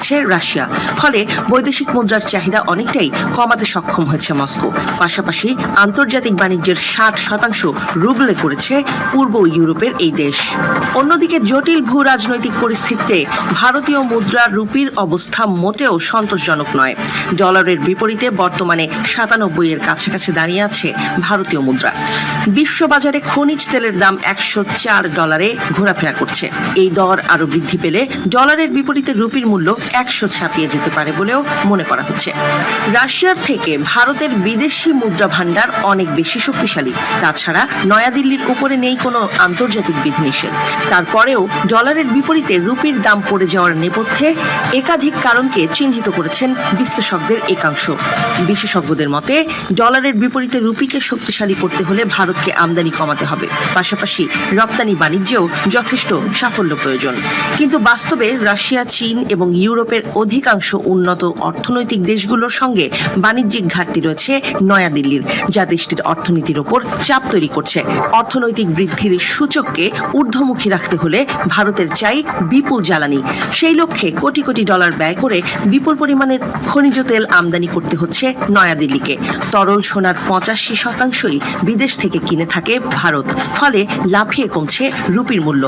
রাখছে রাশিয়া। ফলে বৈদেশিক মুদ্রার চাহিদা অনেকটাই কমাতে সক্ষম হয়েছে মস্কো। পাশাপাশি আন্তর্জাতিক বাণিজ্যের 60% রুবলে করেছে পূর্ব ইউরোপের এই দেশ। অন্যদিকে জটিল ভূ রাজনৈতিক পরিস্থিতিতে ভারতীয় মুদ্রা রুপির অবস্থা মোটেও সন্তোষজনক নয়। ডলারের বিপরীতে বর্তমানে 97 এর কাছাকাছি দাঁড়িয়ে আছে ভারতীয় মুদ্রা। বিশ্ববাজারে খনিজ তেলের দাম $104 ঘোরাফেরা করছে। এই দর আরো বৃদ্ধি পেলে ডলারের বিপরীতে রুপির মূল্য 100 ছাপিয়ে যেতে পারে বলেও মনে করা হচ্ছে। রাশিয়ার থেকে ভারতের বিদেশি মুদ্রা ভান্ডার অনেক বেশি শক্তিশালী। তাছাড়া নয়াদিল্লির উপরে নেই কোনো আন্তর্জাতিক বিধিনিষেধ। তারপরেও ডলারের বিপরীতে রুপির দাম পড়ে যাওয়ার নেপথ্যে একাধিক কারণকে চিহ্নিত করেছেন বিশ্লেষকদের একাংশ। বিশেষজ্ঞদের মতে ডলারের বিপরীতে রুপিকে শক্তিশালী করতে হলে ভারতকে আমদানি কমাতে হবে। পাশাপাশি রপ্তানি বাণিজ্যেও যথেষ্ট সাফল্য প্রয়োজন। কিন্তু বাস্তবে রাশিয়া, চীন এবং ইউরোপের অধিকাংশ উন্নত অর্থনৈতিক দেশগুলোর সঙ্গে বাণিজ্যিক ঘাটতি রয়েছে নয়াদিল্লির, যা দেশটির অর্থনীতির ওপর চাপ তৈরি করছে। অর্থনৈতিক বৃদ্ধির সূচককে ঊর্ধ্বমুখী রাখতে হলে ভারতের চাই বিপুল জ্বালানি। সেই লক্ষ্যে কোটি কোটি ডলার ব্যয় করে বিপুল পরিমাণের খনিজ তেল আমদানি করতে হচ্ছে নয়াদিল্লিকে। তরল সোনার 85%ই বিদেশ থেকে কিনে থাকে ভারত। ফলে লাফিয়ে কমছে রুপির মূল্য।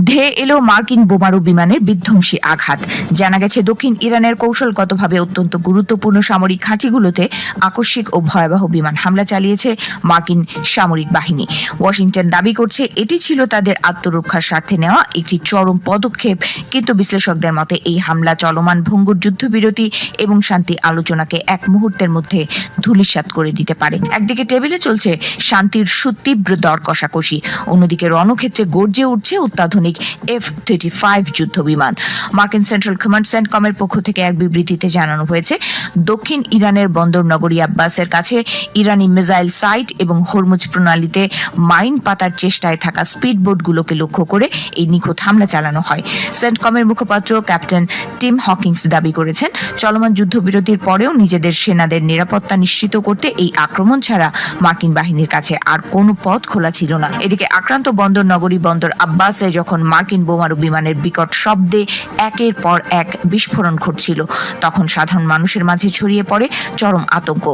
ধেয়ে এলো মার্কিন বোমারু বিমানের বিধ্বংসী আঘাত। জানা গেছে দক্ষিণ ইরানের কৌশলগতভাবে অত্যন্ত গুরুত্বপূর্ণ সামরিক ঘাঁটিগুলোতে আকস্মিক ও ভয়াবহ বিমান হামলা চালিয়েছে মার্কিন সামরিক বাহিনী। ওয়াশিংটন দাবি করছে এটি ছিল তাদের আত্মরক্ষার স্বার্থে নেওয়া একটি চরম পদক্ষেপ। কিন্তু বিশ্লেষকদের মতে এই হামলা চলমান ভঙ্গুর যুদ্ধবিরতি এবং শান্তি আলোচনাকে এক মুহূর্তের মধ্যে ধূলিসাৎ করে দিতে পারে। একদিকে টেবিলে চলছে শান্তির সুতীব্র দর কষাকষি, অন্যদিকে রণক্ষেত্রে গর্জে উঠছে অত্যাধুনিক F-35 যুদ্ধ বিমান। মার্কিন সেন্ট্রাল কমান্ড সেন্টকমের পক্ষ থেকে এক বিবৃতিতে জানানো হয়েছে, দক্ষিণ ইরানের বন্দর নগরী আব্বাসের কাছে ইরানি মিসাইল সাইট এবং হরমুজ প্রণালীতে মাইন পাতার চেষ্টায় থাকা স্পিডবোটগুলোকে লক্ষ্য করে এই নিখুঁত হামলা চালানো হয়। সেন্টকমের মুখপাত্র ক্যাপ্টেন টিম হকিংস দাবি করেছেন, চলমান যুদ্ধবিরতির পরেও নিজেদের সেনাদের নিরাপত্তা নিশ্চিত করতে এই আক্রমণ ছাড়া মার্কিন বাহিনীর কাছে আর কোনো পথ খোলা ছিল না। এদিকে আক্রান্ত বন্দর নগরী বন্দর আব্বাসে যখন মার্কিন বোমারু বিমানের বিকট শব্দে একের পর এক বিস্ফোরণ ঘটছিল, তখন সাধারণ মানুষের মাঝে ছড়িয়ে পড়ে চরম আতঙ্ক।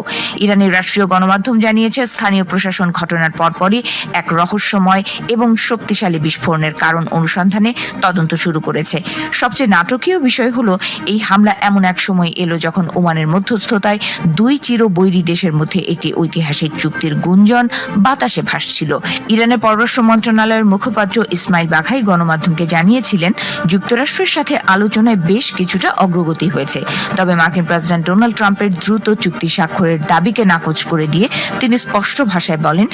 ইরানের রাষ্ট্রীয় গণমাধ্যম জানিয়েছে, স্থানীয় প্রশাসন ঘটনার পরপরই এক রহস্যময় এবং শক্তিশালী বিস্ফোরণের কারণ অনুসন্ধানে তদন্ত শুরু করেছে। সবচেয়ে নাটকীয় বিষয় হলো, এই হামলা এমন এক সময় এলো যখন ওমানের মধ্যস্থতায় দুই চিরবৈরী দেশের মধ্যে একটি ঐতিহাসিক চুক্তির গুঞ্জন বাতাসে ভাসছিল। ইরানের পররাষ্ট্র মন্ত্রণালয়ের মুখপাত্র ইসমাইল বাঘাই গণমাধ্যমকে জানিয়েছিলেন, যুক্তরাষ্ট্রের সাথে আলোচনায় বেশ কিছুটা অগ্রগতি হয়েছে। তবে মার্কিন প্রেসিডেন্ট ডোনাল্ড ট্রাম্পের দ্রুত চুক্তি স্বাক্ষরের দাবিকে নাকচ করে দিয়ে তিনি স্পষ্ট ভাষায় বলেন,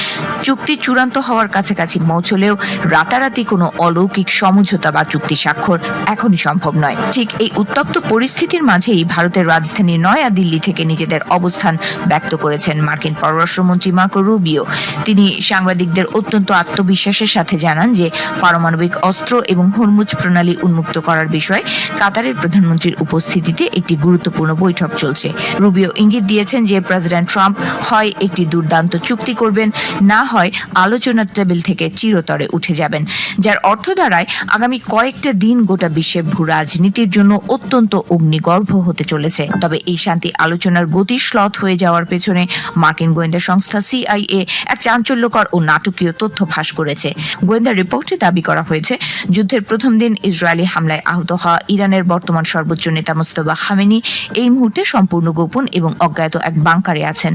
চুক্তি চূড়ান্ত হওয়ার কাছাকাছি পৌঁছলেও রাতারাতি কোনো অলৌকিক সমঝোতা বা চুক্তি স্বাক্ষর এখনই সম্ভব নয়। ঠিক এই উত্তপ্ত পরিস্থিতির মাঝেই ভারতের রাজধানী নয়াদিল্লি থেকে নিজেদের অবস্থান ব্যক্ত করেছেন মার্কিন পররাষ্ট্রমন্ত্রী মার্কো রুবিও। তিনি সাংবাদিকদের অত্যন্ত আত্মবিশ্বাসের সাথে জানান যে পারমাণবিক অস্ত্র এবং হরমুজ প্রণালী উন্মুক্ত করার বিষয়ে কাতারের প্রধানমন্ত্রীর উপস্থিতিতে একটি গুরুত্বপূর্ণ বৈঠক চলছে। রুবিও ইঙ্গিত দিয়েছেন যে প্রেসিডেন্ট ট্রাম্প হয় একটি দুর্দান্ত চুক্তি করবেন, না হয় আলোচনার টেবিল থেকে চিরতরে উঠে যাবেন, যার অর্থ দাঁড়ায় আগামী কয়েকটা দিন গোটা বিশ্বের ভূ রাজনীতির জন্য অত্যন্ত অগ্নিগর্ভ হতে চলেছে। তবে এই শান্তি আলোচনার গতি শ্লথ হয়ে যাওয়ার পেছনে মার্কিন গোয়েন্দা সংস্থা CIA এক চাঞ্চল্যকর ও নাটকীয় তথ্য ফাঁস করেছে। গোয়েন্দা রিপোর্টে দাবি করা হয়েছে, যুদ্ধের প্রথম দিন ইসরায়েলি হামলায় আহত হওয়া ইরানের বর্তমান সর্বোচ্চ নেতা মোস্তফা খামেনি এই মুহূর্তে সম্পূর্ণ গোপন এবং অজ্ঞাত এক বাংকারে আছেন।